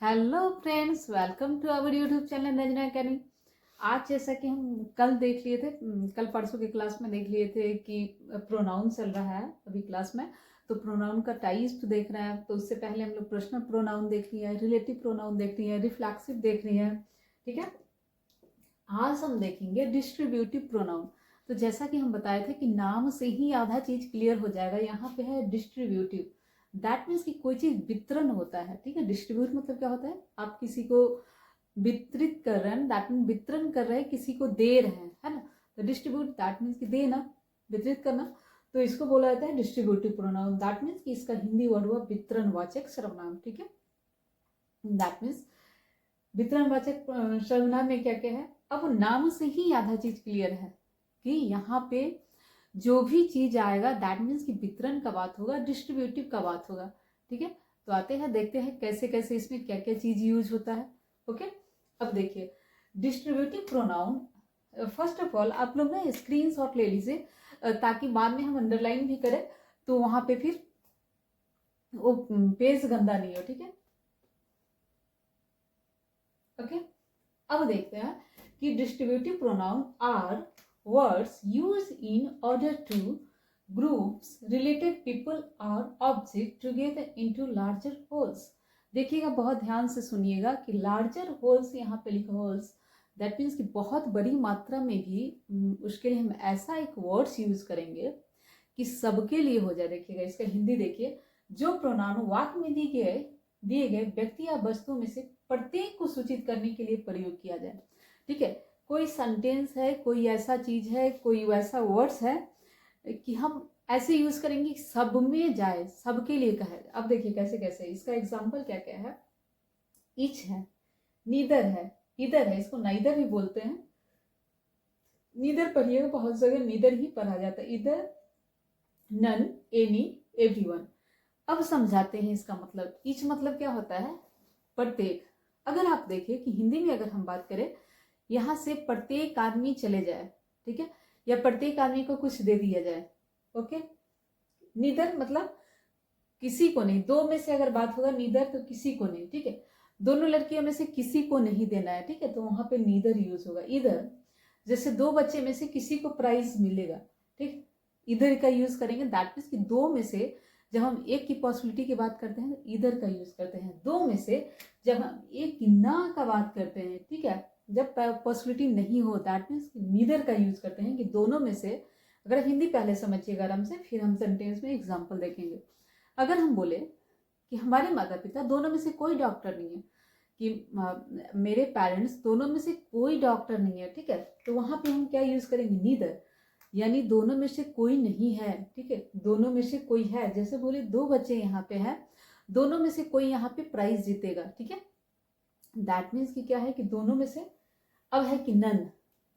Hello friends, welcome to our YouTube channel नजना academy. आज जैसा कि हम कल देख लिए थे, कल परसों की क्लास में देख लिए थे कि प्रोनाउन चल रहा है अभी क्लास में। तो प्रोनाउन का टाइप देख रहे हैं। तो उससे पहले हम लोग पर्सनल प्रोनाउन देख लिया है, रिलेटिव प्रोनाउन देख लिया है, रिफ्लेक्सिव देख लिया है। ठीक है, आज हम देखेंगे डिस्ट्रीब्यूटिव प्रोनाउन। तो जैसा कि हम बताए थे कि नाम से ही आधा चीज क्लियर हो जाएगा। यहाँ पे है डिस्ट्रीब्यूटिव, दैट मीन्स कि कोई चीज वितरण होता है। ठीक है, डिस्ट्रीब्यूट मतलब क्या होता है, आप किसी को वितरित कर रहे हैं, दैट मीन वितरण कर रहे हैं, किसी को दे रहे हैं, है ना। तो डिस्ट्रीब्यूट दैट मीन्स कि देना, वितरित करना। तो इसको बोला जाता है डिस्ट्रीब्यूटिव प्रोनाउन। दैट मीन्स कि इसका हिंदी वर्ड हुआ वितरणवाचक सर्वनाम। ठीक है, दैट मीन्स वितरणवाचक सर्वनाम में क्या क्या है। अब नाम से ही आधा चीज क्लियर है कि यहाँ पे जो भी चीज आएगा दैट मीन्स कि वितरण का बात होगा, डिस्ट्रीब्यूटिव का बात होगा। ठीक है, तो आते हैं देखते हैं कैसे कैसे इसमें क्या क्या चीज यूज होता है। ओके, अब देखिए distributive pronoun. First of all आप लोग ना स्क्रीन शॉट ले लीजिए, ताकि बाद में हम अंडरलाइन भी करें तो वहां पे फिर वो पेज गंदा नहीं हो। ठीक है, ओके। अब देखते हैं कि distributive pronoun are words use in order to groups related people और object together into larger wholes. देखिएगा, बहुत ध्यान से सुनिएगा कि लार्जर होल्स यहाँ पे लिखा होल्स, दैट मीन्स कि बहुत बड़ी मात्रा में भी उसके लिए हम ऐसा एक वर्ड्स यूज करेंगे कि सबके लिए हो जाए। देखिएगा इसका हिंदी देखिए, जो प्रोनाउन वाक्य में दिए गए व्यक्ति या वस्तु में से प्रत्येक को सूचित करने के लिए प्रयोग किया जाए। ठीक है, कोई सेंटेंस है, कोई ऐसा चीज है, कोई वैसा वर्ड्स है कि हम ऐसे यूज करेंगे कि सब में जाए, सबके लिए कहे। अब देखिए कैसे कैसे, इसका एग्जाम्पल क्या क्या है। इच है, नीदर है, इधर है, इसको नाइदर भी बोलते हैं। नीदर पढ़िएगा, बहुत जगह नीदर ही पढ़ा जाता है, इधर, नन, एनी, एवरीवन। अब समझाते हैं इसका मतलब। ईच मतलब क्या होता है, प्रत्येक। अगर आप देखिए कि हिंदी में अगर हम बात करें, यहां से प्रत्येक आदमी चले जाए, ठीक है, या प्रत्येक आदमी को कुछ दे दिया जाए। ओके, नीदर मतलब किसी को नहीं, दो में से अगर बात होगा नीदर तो किसी को नहीं। ठीक है, दोनों लड़कियों में से किसी को नहीं देना है। ठीक है, तो वहां पे नीदर यूज होगा। इधर जैसे दो बच्चे में से किसी को प्राइज मिलेगा, ठीक, इधर का यूज करेंगे। दैट मीन्स कि दो में से जब हम एक की पॉसिबिलिटी की बात करते हैं इधर का यूज करते हैं। दो में से जब हम एक की ना का बात करते हैं, ठीक है, जब पॉसिबिलिटी नहीं हो दैट मीन्स नीदर का यूज करते हैं कि दोनों में से। अगर हिंदी पहले समझिएगा आराम से, फिर हम सेंटेंस में एग्जाम्पल देखेंगे। अगर हम बोले कि हमारे माता पिता दोनों में से कोई डॉक्टर नहीं है, कि मेरे पेरेंट्स दोनों में से कोई डॉक्टर नहीं है, ठीक है, तो वहां पे हम क्या यूज करेंगे, नीदर, यानी दोनों में से कोई नहीं है। ठीक है, दोनों में से कोई है, जैसे बोले दो बच्चे यहाँ पे हैं, दोनों में से कोई यहाँ पे प्राइज जीतेगा। ठीक है, दैट मीन्स कि क्या है कि दोनों में से। अब है कि नन।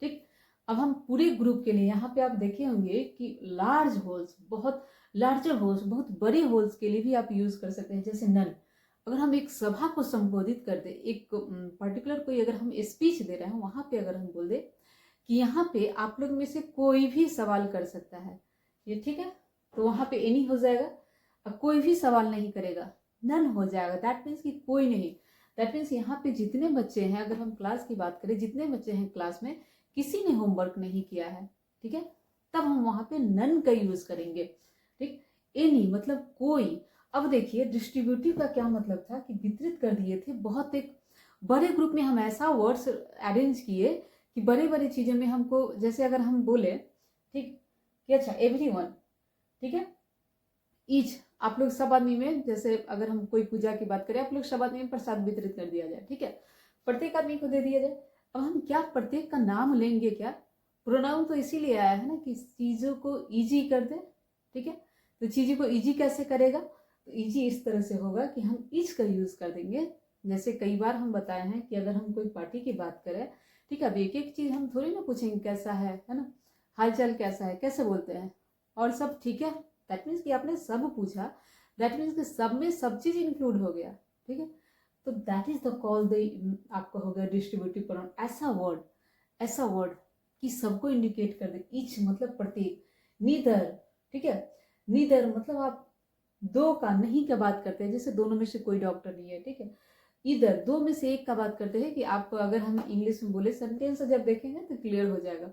ठीक, अब हम पूरे ग्रुप के लिए यहाँ पे आप देखे होंगे कि लार्ज होल्स, बहुत लार्जर होल्स, बहुत बड़े होल्स के लिए भी आप यूज कर सकते हैं, जैसे नन। अगर हम एक सभा को संबोधित कर दे, एक पर्टिकुलर कोई अगर हम स्पीच दे रहे हैं, वहां पे अगर हम बोल दे कि यहाँ पे आप लोग में से कोई भी सवाल कर सकता है, ये ठीक है, तो वहां पे एनी हो जाएगा। अब कोई भी सवाल नहीं करेगा, नन हो जाएगा। दैट मीन्स कि कोई नहीं। दैट मीन्स यहाँ पे जितने बच्चे हैं, अगर हम क्लास की बात करें, जितने बच्चे हैं क्लास में, किसी ने होमवर्क नहीं किया है, ठीक है, तब हम वहां पे नन का यूज करेंगे। ठीक, एनी मतलब कोई। अब देखिए डिस्ट्रीब्यूटिव का क्या मतलब था कि वितरित कर दिए थे, बहुत एक बड़े ग्रुप में हम ऐसा वर्ड्स अरेंज किए कि बड़े बड़े चीजों में हमको, जैसे अगर हम बोले, ठीक, कि अच्छा एवरीवन, ठीक है, ईच, आप लोग सब आदमी में, जैसे अगर हम कोई पूजा की बात करें, आप लोग सब आदमी में प्रसाद वितरित कर दिया जाए। ठीक है, प्रत्येक आदमी को दे दिया जाए। अब हम क्या प्रत्येक का नाम लेंगे क्या, प्रोनाउन तो इसीलिए आया है ना कि चीजों को इजी कर दे। ठीक है, तो चीजों को इजी कैसे करेगा, तो इजी इस तरह से होगा कि हम इच का यूज कर देंगे। जैसे कई बार हम बताए हैं कि अगर हम कोई पार्टी की बात करें, ठीक है, अब एक एक चीज हम थोड़ी ना पूछेंगे कैसा है ना, हालचाल कैसा है, कैसे बोलते हैं, और सब ठीक है। दैट मीन्स कि आपने सब पूछा, दैट मीन्स कि सब में सब चीज इंक्लूड हो गया। ठीक है, तो that is the call the, आपका हो गया डिस्ट्रीब्यूटिव प्रोनाउन। ऐसा वर्ड कि सबको इंडिकेट कर दे। ईच मतलब प्रत्येक, नीदर, ठीक है, नीदर मतलब आप दो का नहीं का बात करते हैं, जैसे दोनों में से कोई डॉक्टर नहीं है, ठीक है, इधर, दो में से एक का बात करते हैं कि आप अगर हम इंग्लिश में बोले सेंटेंस जब देखेंगे तो क्लियर हो जाएगा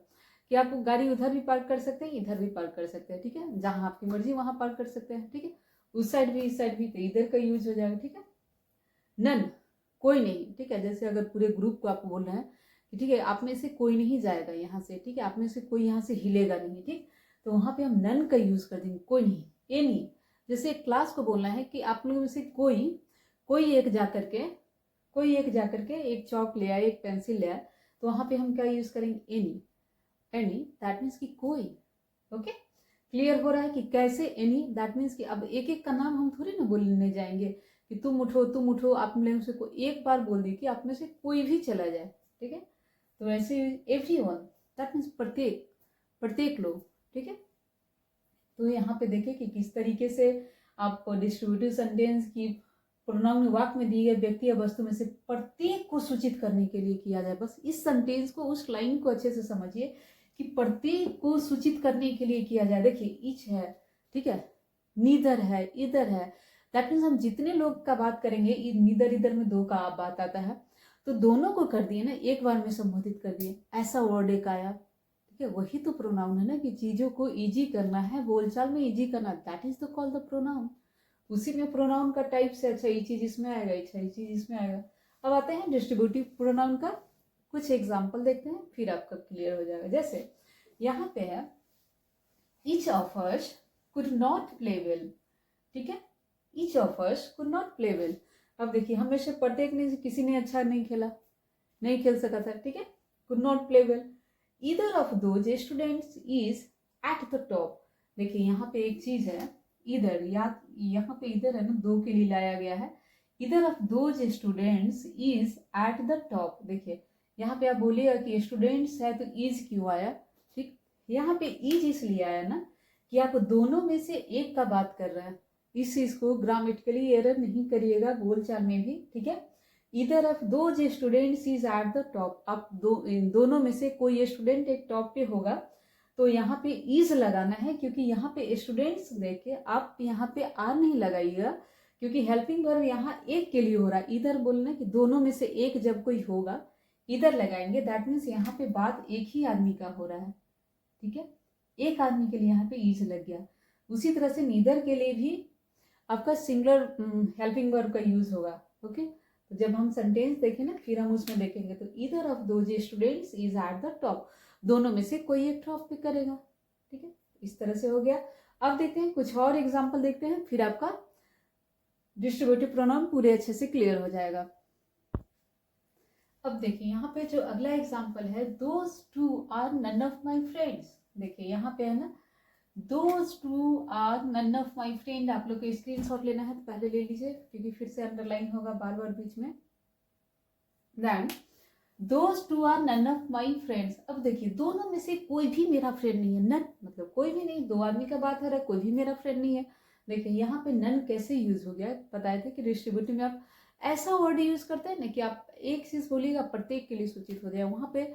कि आप गाड़ी उधर भी पार्क कर सकते हैं, इधर भी पार्क कर सकते हैं, ठीक है, जहां आपकी मर्जी वहां पार्क कर सकते हैं, ठीक है, उस साइड भी इस साइड भी, तो इधर का यूज हो जाएगा, ठीक है। नन, कोई नहीं, ठीक है, जैसे अगर पूरे ग्रुप को आपको बोल रहे हैं कि ठीक है आप में से कोई नहीं जाएगा यहाँ से, ठीक है, आप में से कोई यहाँ से हिलेगा नहीं, ठीक, तो वहां पे हम नन का यूज कर देंगे, कोई नहीं, एनी। जैसे क्लास को बोलना है कि आप लोगों में से कोई एक जाकर के एक चौक ले आए, एक पेंसिल ले आए, तो वहां पे हम क्या यूज करेंगे, एनी। एनी दैट मीन्स कि कोई। ओके, क्लियर हो रहा है कि कैसे एनी, दैट मीन्स कि अब एक एक का नाम हम थोड़ी ना बोलने जाएंगे कि तुम उठो, आप में से कोई एक बार बोल दी कि आप में से कोई भी चला जाए, ठीक है, तो वैसे एवरीवन दैट मीन्स प्रत्येक लोग, ठीक है। तो यहाँ पे देखिए कि किस तरीके से आप डिस्ट्रीब्यूटिव सेंटेंस की प्रोनाउन वाक्य में दिए गए व्यक्ति या वस्तु में से प्रत्येक को सूचित करने के लिए किया जाए। बस इस सेंटेंस को, उस लाइन को अच्छे से समझिए कि प्रत्येक को सूचित करने के लिए किया जाए। देखिए ईच है, ठीक है, नीदर है, इधर है, दैट मीन्स हम जितने लोग का बात करेंगे, नीदर इधर में दो का बात आता है, तो दोनों को कर दिए ना, एक बार में संबोधित कर दिए, ऐसा वर्ड एक आया, ठीक है, वही तो प्रोनाउन है ना, कि चीजों को इजी करना है, बोलचाल में इजी करना, that is the call the pronoun. उसी में प्रोनाउन का टाइप से, अच्छा ये चीज इसमें आएगा, अच्छा ये चीज इसमें आएगा। अब आते हैं डिस्ट्रीब्यूटिव प्रोनाउन का कुछ एग्जाम्पल देखते हैं, फिर आपका क्लियर हो जाएगा। जैसे यहाँ पे है each of us could not play well, ठीक है, each of us could not play well. अब देखिए हम में से प्रत्येक ने, किसी ने अच्छा नहीं खेल सका था, ठीक है, could not play well. Either of those students is at the top. देखिए यहाँ पे एक चीज है, इधर या यहाँ पे इधर है ना, दो के लिए लाया गया है, इधर of those students is at the top. देखिए यहाँ पे आप बोलिएगा कि स्टूडेंट्स है तो इज क्यों आया, ठीक, यहाँ पे इज इसलिए आया ना कि आप दोनों में से एक का बात कर रहे हैं। इस चीज को ग्रामेटिकली एरर नहीं करिएगा, बोलचाल में भी, ठीक है। इधर of those students is at the top, आप दोनों में से कोई स्टूडेंट एक टॉप पे होगा, तो यहाँ पे इज लगाना है, क्योंकि यहाँ पे स्टूडेंट्स देके आप यहाँ पे आर नहीं लगाइएगा, क्योंकि हेल्पिंग वर्ब यहाँ एक के लिए हो रहा है। इधर बोलना कि दोनों में से एक जब कोई होगा इधर लगाएंगे, दैट मीन्स यहाँ पे बात एक ही आदमी का हो रहा है, ठीक है, एक आदमी के लिए यहाँ पे इज लग गया। उसी तरह से नीदर के लिए भी आपका सिंगुलर हेल्पिंग वर्ब का यूज होगा। ओके, तो जब हम सेंटेंस देखें ना, फिर हम उसमें देखेंगे, तो either of those students is at the top, दोनों में से कोई एक टॉप पे करेगा, ठीक है, इस तरह से हो गया। अब देखते हैं कुछ और एग्जांपल देखते हैं, फिर आपका डिस्ट्रीब्यूटिव प्रोनाउन पूरे अच्छे से क्लियर हो जाएगा। अब देखिए यहाँ पे जो अगला एग्जांपल है, those two are none of my friends. देखिए यहाँ पे है ना, those two are none of my friend. आप लोग को स्क्रीनशॉट लेना है तो पहले ले लीजिए, क्योंकि फिर से अंडरलाइन होगा बार बार बीच में। Then those two are none of my friends. अब देखिए दोनों में से कोई भी मेरा फ्रेंड नहीं है, नन मतलब कोई भी नहीं, दो आदमी का बात हो रहा है, कोई भी मेरा फ्रेंड नहीं है। देखिए यहाँ पे नन कैसे यूज हो गया, बताए थे कि डिस्ट्रीब्यूटिव में आप ऐसा वर्ड यूज करते हैं ना कि आप एक चीज बोलिएगा प्रत्येक के लिए सूचित हो जाए, वहां पे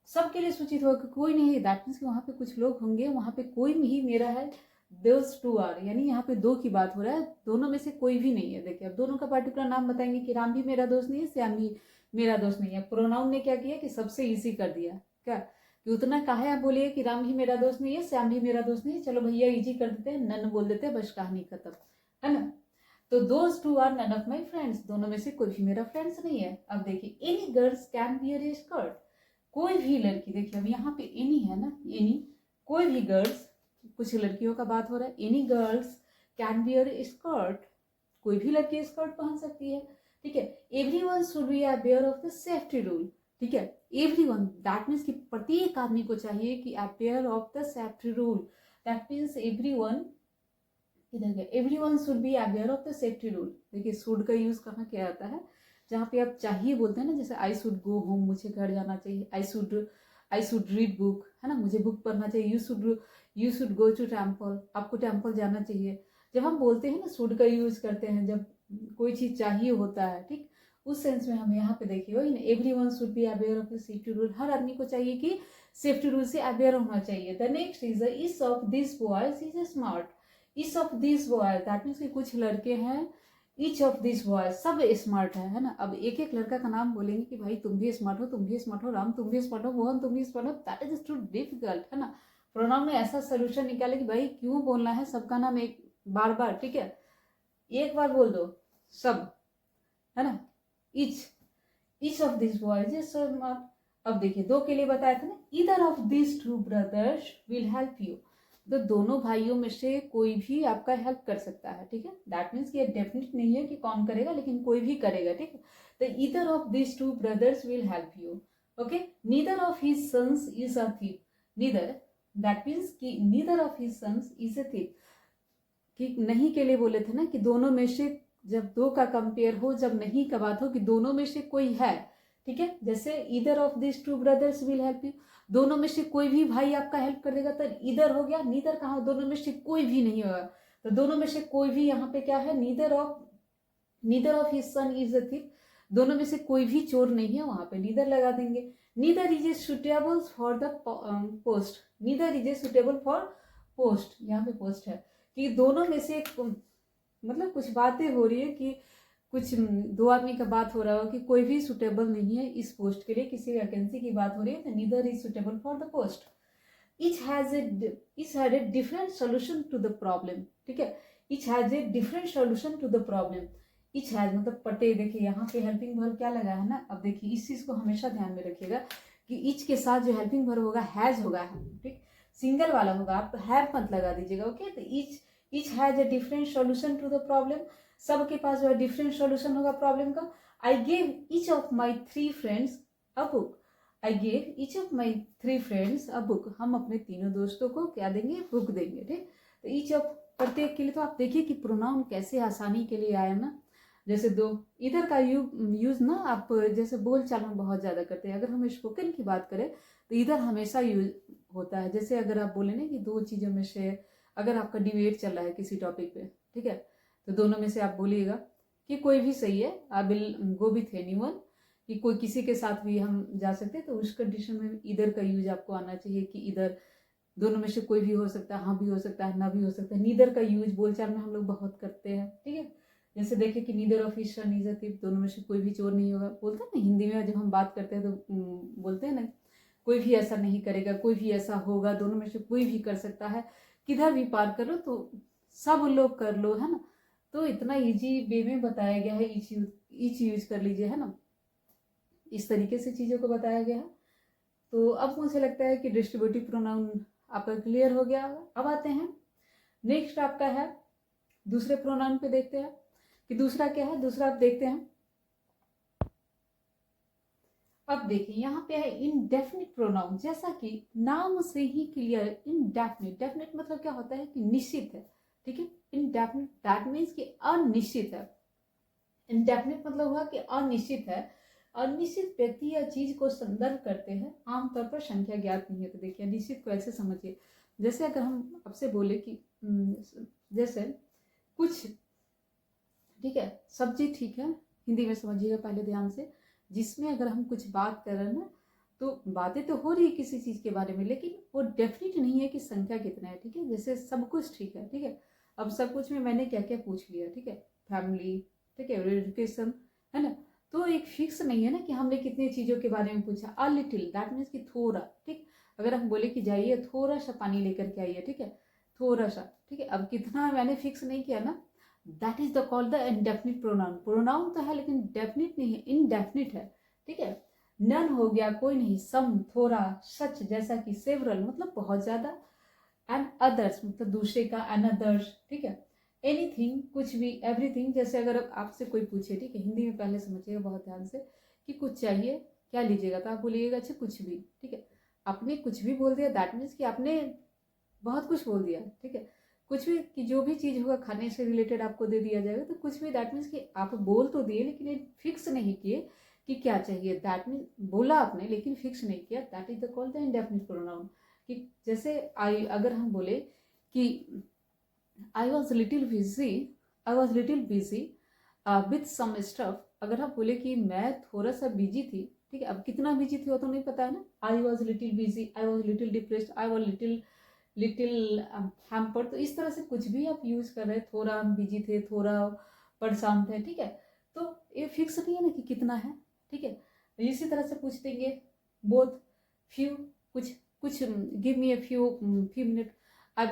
सबके लिए सूचित होगा, कोई नहीं है, दैट मीन्स वहां पे कुछ लोग होंगे, वहां पे कोई ही मेरा है। दोज टू आर यानी यहाँ पे दो की बात हो रहा है, दोनों में से कोई भी नहीं है। देखिए अब दोनों का पर्टिकुलर नाम बताएंगे कि राम भी मेरा दोस्त नहीं है, श्याम भी मेरा दोस्त नहीं है। प्रोनाउन ने क्या किया कि सबसे इजी कर दिया, क्या कि उतना कहा आप बोलिए कि राम भी मेरा दोस्त नहीं है, श्याम भी मेरा दोस्त नहीं है, चलो भैया इजी कर देते हैं, नन बोल देते हैं, बस कहानी खत्म, है ना। तो those two are none of my friends, दोनों में से कोई भी मेरा फ्रेंड्स नहीं है। अब देखिए any girls can wear A skirt, कोई भी लड़की, देखिए अब यहाँ पे एनी है ना, एनी कोई भी गर्ल्स, कुछ लड़कियों का बात हो रहा है, any girls can wear A skirt, कोई भी लड़की स्कर्ट पहन सकती है, ठीक है। Everyone should be aware of the safety rule, ठीक है, एवरीवन दैट मीन्स कि प्रत्येक आदमी को चाहिए कि aware of the safety rule, that means everyone, इधर गया, everyone should be aware of the safety rule. देखिए शुड का यूज कहाँ क्या आता है, जहाँ पे आप चाहिए बोलते हैं ना, जैसे आई शुड गो होम, मुझे घर जाना चाहिए, आई शुड रीड बुक, है ना, मुझे बुक पढ़ना चाहिए, you should go to temple, आपको टेम्पल जाना चाहिए। जब हम बोलते हैं ना शुड का यूज करते हैं, जब कोई चीज चाहिए होता है, ठीक, उस सेंस में हम यहाँ पे देखिए वही ना, everyone should be aware of the safety rule, हर आदमी को चाहिए कि सेफ्टी रूल से अवेयर होना चाहिए। The next is each of this boys is smart, each of this boys that means कि कुछ लड़के हैं ईच ऑफ दिस बॉयज, सब स्मार्ट है ना। अब एक एक लड़का का नाम बोलेंगे कि भाई तुम भी स्मार्ट हो, तुम भी स्मार्ट हो, राम तुम भी स्मार्ट हो, मोहन तुम भी स्मार्ट हो, दैट इज टू डिफिकल्ट, है ना। प्रोनाउन में ऐसा सोल्यूशन निकाले कि भाई क्यों बोलना है सबका नाम एक बार बार, ठीक है, एक बार बोल दो सब, है ना। Each of this boys is so smart. अब देखिए दो के लिए बताया था ना, either of this two brothers will help you, तो दोनों भाइयों में से कोई भी आपका हेल्प कर सकता है, ठीक है। दैट मीन्स कि ये डेफिनेट नहीं है कि कौन करेगा, लेकिन कोई भी करेगा, ठीक है। तो either of this two brothers will help you, okay. Neither of his sons is a thief, neither, that means कि neither of his sons is a thief, कि नहीं के लिए बोले थे ना कि दोनों में से, जब दो का कंपेयर हो, जब नहीं का बात हो कि दोनों में से कोई है, ठीक है। जैसे either of this two brothers will help you, दोनों में से कोई भी भाई आपका हेल्प कर देगा, तो इधर हो गया। नीदर कहाँ, दोनों में से कोई भी नहीं होगा, तो दोनों में से कोई भी यहाँ पे क्या है, neither of his son is a thief, दोनों में से कोई भी चोर नहीं है, वहां पे नीदर लगा देंगे। Neither is a suitable for the post, neither is a suitable for post, यहाँ पे पोस्ट है कि दोनों में से मतलब कुछ बातें हो रही है कि कुछ दो आदमी का बात हो रहा हो कि कोई भी सुटेबल नहीं है इस पोस्ट के लिए, किसी वैकेंसी की बात हो रही है, तो neither is suitable for the post. each had a different solution to the problem, ठीक है। each has a different solution to the problem, each has मतलब पटे, देखिए यहाँ पे हेल्पिंग वर्ब क्या लगा है ना। अब देखिए इस चीज को हमेशा ध्यान में रखिएगा कि each के साथ जो हेल्पिंग वर्ब होगा हैज होगा, ठीक, सिंगल वाला होगा, आप हैव मत लगा दीजिएगा, ओके। तो each has a different solution to the problem, सबके पास जो है डिफरेंट सॉल्यूशन होगा प्रॉब्लम का। I gave each of my 3 friends a book, I gave each of my 3 friends a book, हम अपने तीनों दोस्तों को क्या देंगे, बुक देंगे, ठीक। तो ईच ऑफ प्रत्येक के लिए, तो आप देखिए कि प्रोनाउन कैसे आसानी के लिए आया ना। जैसे दो, इधर का यूज ना आप जैसे बोल चाल में बहुत ज्यादा करते हैं, अगर हम स्पोकन की बात करें तो इधर हमेशा यूज होता है। जैसे अगर आप बोले ना कि दो चीजों में से अगर आपका डिबेट चल रहा है किसी टॉपिक पे, ठीक है, तो दोनों में से आप बोलिएगा कि कोई भी सही है, I will go with anyone, कि कोई किसी के साथ भी हम जा सकते हैं, तो उस कंडीशन में इधर का यूज आपको आना चाहिए कि इधर दोनों में से कोई भी हो सकता है, हाँ भी हो सकता है, ना भी हो सकता है। नीदर का यूज बोलचाल में हम लोग बहुत करते हैं, ठीक है। जैसे देखिए कि neither of his son is a thief, दोनों में से कोई भी चोर नहीं होगा, बोलते हैं ना हिंदी में जब हम बात करते हैं तो बोलते हैं ना कोई भी ऐसा नहीं करेगा, कोई भी ऐसा होगा, दोनों में से कोई भी कर सकता है, किधर भी पार कर लो तो सब लोग कर लो, है ना। तो इतना इजी वे में बताया गया है, ईच यूज कर लीजिए, है ना, इस तरीके से चीजों को बताया गया है। तो अब मुझे लगता है कि डिस्ट्रीब्यूटिव प्रोनाउन आपका क्लियर हो गया होगा। अब आते हैं नेक्स्ट आपका है दूसरे प्रोनाउन पे, देखते हैं कि दूसरा क्या है। दूसरा आप देखते हैं, अब देखिए यहाँ पे है इनडेफिनिट प्रोनाउन, जैसा कि नाम से ही क्लियर, इनडेफिनिट, डेफिनिट मतलब क्या होता है कि निश्चित है, ठीक है। इनडेफिनिट दैट मीन्स कि अनिश्चित है, इनडेफिनिट मतलब हुआ कि अनिश्चित है। अनिश्चित व्यक्ति या चीज को संदर्भ करते हैं, आमतौर पर संख्या ज्ञात नहीं है। तो देखिए निश्चित को ऐसे समझिए, जैसे अगर हम आपसे बोले कि जैसे कुछ, ठीक है, सब्जी, ठीक है, हिंदी में समझिएगा पहले ध्यान से, जिसमें अगर हम कुछ बात कर रहे हैं ना, तो बातें तो हो रही है किसी चीज के बारे में, लेकिन वो डेफिनेट नहीं है कि संख्या कितना है, ठीक है। जैसे सब कुछ, ठीक है, ठीक है, अब सब कुछ में मैंने क्या क्या पूछ लिया, ठीक है, फैमिली, ठीक है, एजुकेशन, है ना, तो एक फिक्स नहीं है ना कि हमने कितनी चीजों के बारे में पूछा। अ लिटिल दैट मीन्स कि थोड़ा, ठीक, अगर हम बोले कि जाइए थोड़ा सा पानी लेकर के आइए, ठीक है, थोड़ा सा, ठीक है, अब कितना मैंने फिक्स नहीं किया ना, that is the called the indefinite pronoun. Pronoun तो है लेकिन डेफिनिट नहीं है, इनडेफिनिट है, ठीक है। नन हो गया, कोई नहीं, सम, थोड़ा, सच, जैसा कि सेवरल मतलब बहुत ज्यादा, एंड अदर्स मतलब दूसरे का, एंड अदर्स, ठीक है, एनीथिंग कुछ भी, एवरीथिंग। जैसे अगर आपसे कोई पूछे, ठीक है, हिंदी में पहले समझिएगा बहुत ध्यान से कि कुछ चाहिए, क्या लीजिएगा, तो आप बोलिएगा अच्छा कुछ भी, ठीक है। आपने कुछ भी बोल दिया दैट मीन्स कि आपने बहुत कुछ बोल दिया, ठीक है। कुछ भी कि जो भी चीज होगा खाने से रिलेटेड आपको दे दिया जाएगा, तो कुछ भी दैट मीन्स कि आप बोल तो दिए लेकिन ये फिक्स नहीं किए कि क्या चाहिए, दैट मीन बोला आपने लेकिन फिक्स नहीं किया, that is the called the indefinite pronoun. कि जैसे आई, अगर हम बोले कि I was little busy, I was little busy with some stuff, अगर हम बोले कि मैं थोड़ा सा बिजी थी, ठीक है, अब कितना बिजी थी वो तो नहीं पता है ना। आई was little busy, I was little depressed, I was little hampered, तो इस तरह से कुछ भी आप यूज कर रहे हैं, थोड़ा हम बिजी थे, थोड़ा परेशान थे, ठीक है। तो ये फिक्स नहीं है ना कि कितना है, ठीक है। इसी तरह से पूछ देंगे बोथ, फ्यू, कुछ कुछ, give me a few minute, I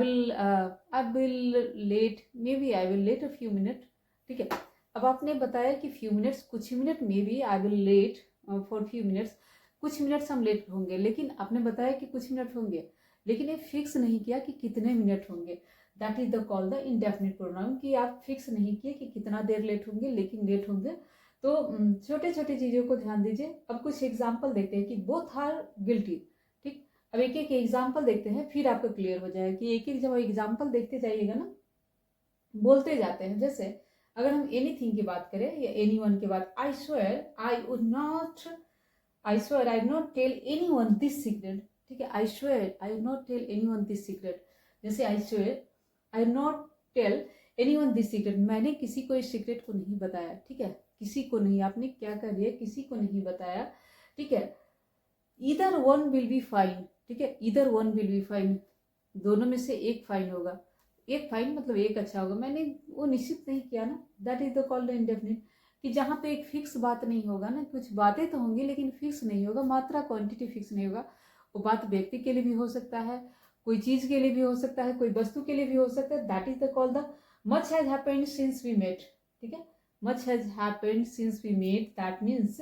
will late, may be I will late a few minute, ठीक है। अब आपने बताया कि फ्यू मिनट्स, कुछ ही minute, may be I will late for few minutes, कुछ मिनट्स हम लेट होंगे, लेकिन आपने बताया कि कुछ मिनट होंगे, लेकिन ये फिक्स नहीं किया कि कितने मिनट होंगे। That is the call the indefinite pronoun, कि आप फिक्स नहीं किए कि कितना देर लेट होंगे, लेकिन लेट होंगे। तो छोटे छोटे चीज़ों को ध्यान दीजिए। अब कुछ एग्जाम्पल देखते हैं कि बोथ आर गिल्टी, ठीक। अब एक एक एग्जाम्पल देखते हैं, फिर आपको क्लियर हो जाएगा कि एक एक जब एग्जाम्पल देखते जाइएगा ना, बोलते जाते हैं। जैसे अगर हम एनीथिंग की बात करें या एनीवन की बात, I swear I would not, I swear I would not tell anyone this secret, ठीक है। I swear I would not tell anyone this secret. जैसे I swear I would not tell anyone this secret, मैंने किसी को इस secret को नहीं बताया, ठीक है। किसी को नहीं, आपने क्या कर दिया, किसी को नहीं बताया, ठीक है। Either one will be fine, ठीक है, either one will be fine, दोनों में से एक फाइन होगा। एक फाइन मतलब एक अच्छा होगा, मैंने वो निश्चित नहीं किया ना, that is the called indefinite. कि जहाँ पे एक फिक्स बात नहीं होगा ना, कुछ बातें तो होंगी लेकिन फिक्स नहीं होगा, मात्रा क्वांटिटी फिक्स नहीं होगा। वो बात व्यक्ति के लिए भी हो सकता है, कोई चीज के लिए भी हो सकता है, कोई वस्तु के लिए भी हो सकता है। That is the called the much has happened since we met, ठीक है। Much has happened since we met, that means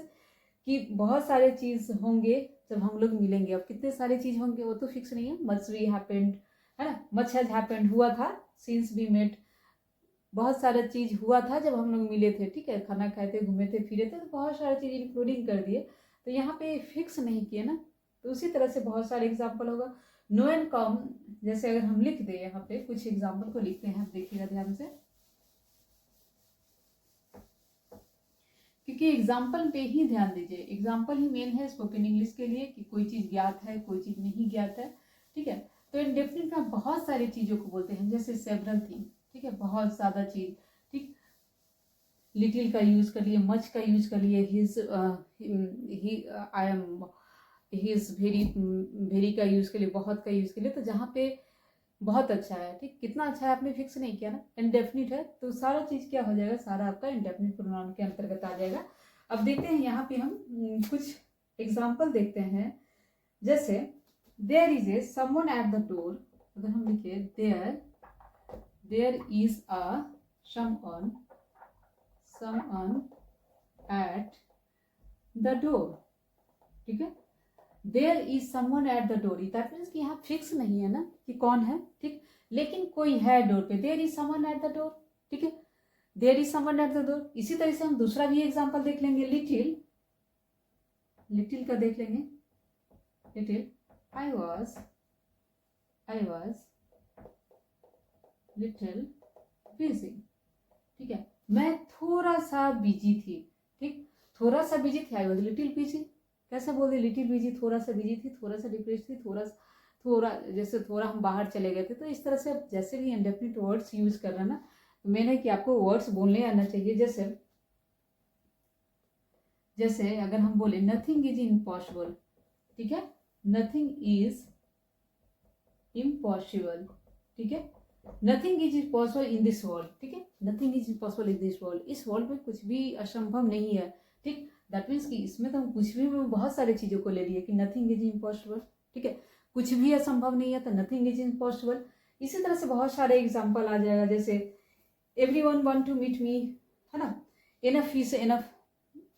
कि बहुत सारे चीज होंगे जब हम लोग मिलेंगे। अब कितने सारे चीज होंगे वो तो फिक्स नहीं है। मच वी हैपेंड, है ना, मच हैज हैपेंड हुआ था, सिंस वी मेट बहुत सारा चीज हुआ था जब हम लोग मिले थे, ठीक है। खाना खाए थे, घूमे थे, फिरे थे, तो बहुत सारी चीज इंक्लूडिंग कर दिए। तो यहाँ पे फिक्स नहीं किए ना, तो उसी तरह से बहुत सारे एग्जाम्पल होगा। नो एंड कम, जैसे अगर हम लिख दे, यहाँ पे कुछ एग्जाम्पल को लिखते हैं, आप देखिएगा ध्यान से, क्योंकि एग्जाम्पल पे ही ध्यान दीजिए। एग्जाम्पल ही मेन है स्पोकन इंग्लिश के लिए, कि कोई चीज ज्ञात है, कोई चीज नहीं ज्ञात है, ठीक है। तो इंडेफिनिट में बहुत सारी चीजों को बोलते हैं, जैसे सेवरल थिंग, ठीक है, बहुत ज्यादा चीज, ठीक। लिटिल का यूज कर लिए, मच का यूज कर लिए, his, I am, his, very, very का यूज कर लिए, बहुत का यूज कर लिए। तो जहाँ पे बहुत अच्छा है, ठीक, कितना अच्छा है आपने फिक्स नहीं किया ना, इंडेफिनिट है, तो सारा चीज क्या हो जाएगा, सारा आपका इंडेफिनिट प्रोनाउन के अंतर्गत आ जाएगा। अब देखते हैं यहाँ पे हम कुछ एग्जाम्पल देखते हैं। जैसे there is a someone at the door, अगर हम लिखे there is a someone at the door, ठीक है। There is someone at the door, that means कि यहाँ फिक्स नहीं है ना कि कौन है, ठीक, लेकिन कोई है डोर पे। There is someone at the door, ठीक है, there is someone at the door. इसी तरह से हम दूसरा भी एग्जांपल देख लेंगे, लिटिल, लिटिल का देख लेंगे, little, I was little busy, ठीक है, मैं थोड़ा सा बिजी थी, ठीक, थोड़ा सा बिजी थी, आई वाज लिटिल बिजी। कैसे बोल दे, लिटिल बिजी, थोड़ा सा बिजी थी, थोड़ा सा डिप्रेस थी, थोड़ा जैसे थोड़ा हम बाहर चले गए थे। तो इस तरह से जैसे भी इंडेफिनिट वर्ड्स यूज कर रहे हैं ना, तो मेन है कि आपको वर्ड्स बोलने आना चाहिए। जैसे अगर हम बोले नथिंग इज इम्पॉसिबल, ठीक है, नथिंग इज इम्पॉसिबल, ठीक है, nothing is impossible in this world, ठीक है, nothing is impossible in this world, इस वर्ल्ड में कुछ भी असंभव नहीं है, ठीक। दैट मीन्स कि इसमें तो हम कुछ भी में बहुत सारी चीजों को ले लिए कि नथिंग इज इम्पॉसिबल, ठीक है, कुछ भी असंभव नहीं है तो नथिंग इज इम्पॉसिबल। इसी तरह से बहुत सारे एग्जाम्पल आ जाएगा। जैसे everyone want to meet me, है ना, enough is enough,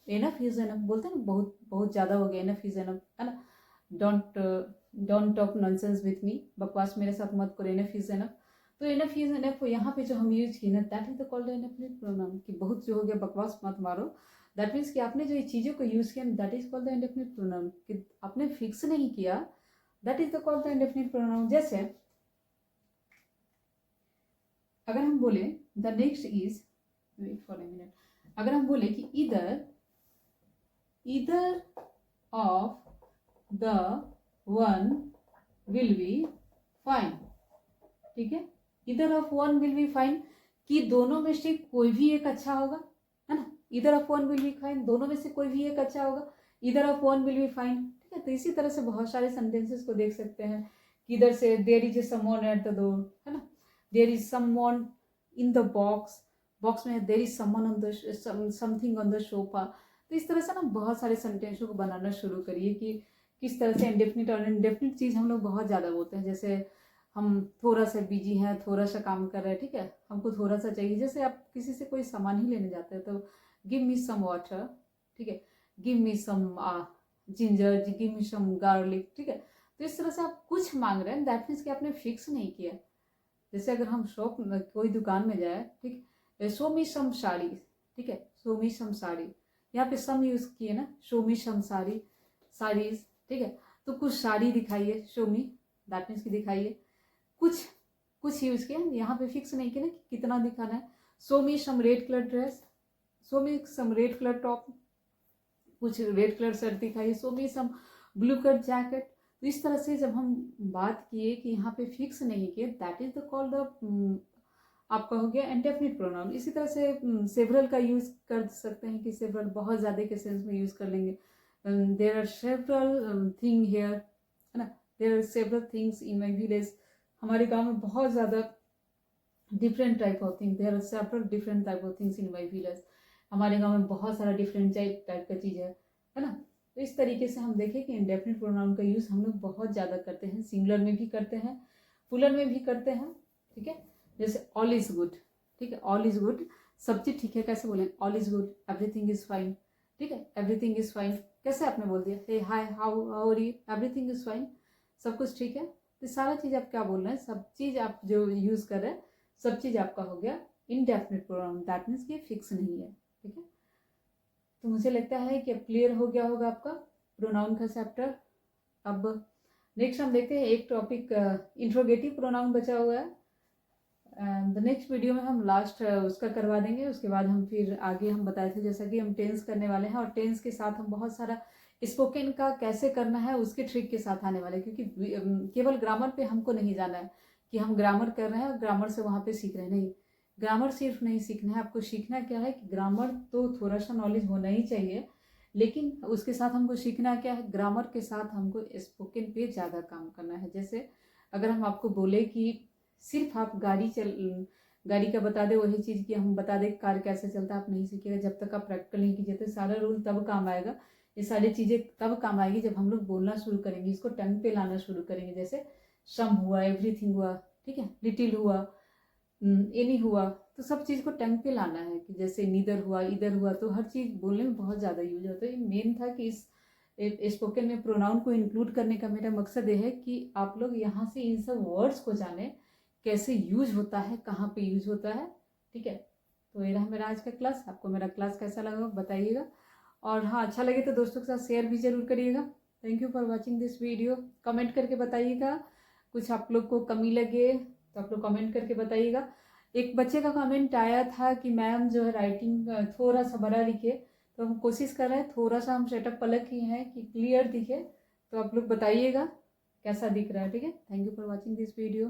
enough is enough बोलते हैं ना, बहुत बहुत ज्यादा हो गया, इनफ इज इनफ, है ना, don't talk nonsense with me, बकवास मेरे साथ मत करो, इनफ इज इनफ। तो इनफ इज इनफ यहाँ पे जो हम यूज किए ना, that is the called indefinite pronoun, कि बहुत जो हो गया बकवास मत मारो। दैट मीन्स कि आपने जो ये चीजों को यूज किया, that is called the indefinite pronoun, कि आपने फिक्स नहीं किया, that is the called the indefinite pronoun. जैसे अगर हम बोले the next is, wait for a minute, अगर हम बोले कि either of the one will be fine, ठीक है, either of one will be fine, कि दोनों में से कोई भी एक अच्छा होगा, है ना, either of one will be fine, दोनों में से कोई भी एक अच्छा होगा, either of one will be fine, ठीक है। तो इसी तरह से बहुत सारे सेंटेंसेस को देख सकते हैं कि इधर से there is a someone at the door, है ना, there is someone in the box, box में there is someone on the something on the sofa. तो इस तरह से ना बहुत सारे सेंटेंसों को बनाना शुरू करिए कि किस तरह से इंडेफिनिट और इंडेफिनिट चीज़ हम लोग बहुत ज़्यादा बोलते हैं। जैसे हम थोड़ा सा बिजी हैं, थोड़ा सा काम कर रहे हैं, ठीक है, हमको थोड़ा सा चाहिए। जैसे आप किसी से कोई सामान ही लेने जाते हैं तो गिव मी सम वाटर, ठीक है, give me some ginger, give me some garlic, ठीक है। तो इस तरह से आप कुछ मांग रहे हैं, दैट मीन्स कि आपने फिक्स नहीं किया। जैसे अगर हम शॉप में कोई दुकान में जाए, ठीक, शो मी सम साड़ी, ठीक है, शो मी सम साड़ी, यहाँ पे सम यूज किए ना, शो मी सम साड़ी, साड़ीज, ठीक है। तो कुछ साड़ी दिखाइए, शो मी, दैट मीन्स कि दिखाइए। कुछ यूज किया, यहाँ पे फिक्स नहीं किया ना कि कितना दिखाना है। Show me some red colour dress, show me some red colour top, कुछ रेड कलर शर्ट दिखाइए। Show me some blue colour jacket. तो इस तरह से जब हम बात किए कि यहाँ पे फिक्स नहीं किए, that is the called the आपका हो गया इंडेफिनिट प्रोनाउन। इसी तरह से सेवरल का यूज कर सकते हैं कि सेवरल बहुत ज़्यादा के सेंस में यूज कर लेंगे। There are several thing here, है ना, there are several things in my village. हमारे गांव में बहुत ज़्यादा different type of thing, there are several different type of things in my village. हमारे गांव में बहुत सारा डिफरेंट टाइप का चीज़ है ना। तो इस तरीके से हम देखें कि इंडेफिनिट प्रोनाउन का यूज़ हम लोग बहुत ज़्यादा करते हैं, सिंगुलर में भी करते हैं, प्लूरल में भी करते हैं, ठीक है। जैसे ऑल इज गुड, ठीक है, ऑल इज गुड, सब चीज ठीक है, कैसे बोलें, all is good, everything is fine, ठीक है, एवरीथिंग इज फाइन। कैसे आपने बोल दिया, hey hi how are you, everything is fine, सब कुछ ठीक है। तो सारा चीज आप क्या बोल रहे हैं, सब चीज आप जो यूज कर रहे हैं, सब चीज आपका हो गया इनडेफिनिट प्रोनाउन, दैट मीन्स कि फिक्स नहीं है, ठीक है। तो मुझे लगता है कि अब क्लियर हो गया होगा आपका प्रोनाउन का चैप्टर। अब नेक्स्ट हम देखते हैं एक टॉपिक इंट्रोगेटिव प्रोनाउन बचा हुआ है। द नेक्स्ट वीडियो में हम लास्ट उसका करवा देंगे। उसके बाद हम फिर आगे हम बताए थे जैसा कि हम टेंस करने वाले हैं, और टेंस के साथ हम बहुत सारा स्पोकन का कैसे करना है उसके ट्रिक के साथ आने वाले हैं। क्योंकि केवल ग्रामर पे हमको नहीं जाना है कि हम ग्रामर कर रहे हैं और ग्रामर से वहाँ पे सीख रहे हैं, नहीं। ग्रामर सिर्फ नहीं सीखना है, आपको सीखना क्या है कि ग्रामर तो थोड़ा सा नॉलेज होना ही चाहिए, लेकिन उसके साथ हमको सीखना क्या है, ग्रामर के साथ हमको स्पोकन पे ज़्यादा काम करना है। जैसे अगर हम आपको बोले कि सिर्फ आप गाड़ी का बता दे, वही चीज़ की हम बता दें कार कैसे चलता है, आप नहीं सीखिएगा जब तक आप प्रैक्टिकल नहीं कीजिए। तो सारा रूल तब काम आएगा, ये सारी चीज़ें तब काम आएगी जब हम लोग बोलना शुरू करेंगे, इसको टंग पे लाना शुरू करेंगे। जैसे सम हुआ, एवरीथिंग हुआ, ठीक है, लिटिल हुआ, एनी हुआ, तो सब चीज़ को टंग पे लाना है। कि जैसे नीदर हुआ, इधर हुआ, तो हर चीज़ बोलने में बहुत ज़्यादा यूज होता है। मेन था कि इस स्पोकन में प्रोनाउन को इंक्लूड करने का मेरा मकसद ये है कि आप लोग यहाँ से इन सब वर्ड्स को जाने, कैसे यूज होता है, कहाँ पे यूज होता है, ठीक है। तो ये रहा मेरा आज का क्लास। आपको मेरा क्लास कैसा लगा बताइएगा, और हाँ अच्छा लगे तो दोस्तों के साथ शेयर भी जरूर करिएगा। Thank you for watching this video. Comment करके बताइएगा, कुछ आप लोग को कमी लगे तो आप लोग कमेंट करके बताइएगा। एक बच्चे का कमेंट आया था कि मैम जो है राइटिंग थोड़ा सा बड़ा लिखे, तो हम कोशिश कर रहे हैं, थोड़ा सा हम सेटअप अलग किए हैं कि क्लियर दिखे। तो आप लोग बताइएगा कैसा दिख रहा है, ठीक है। Thank you for watching this video.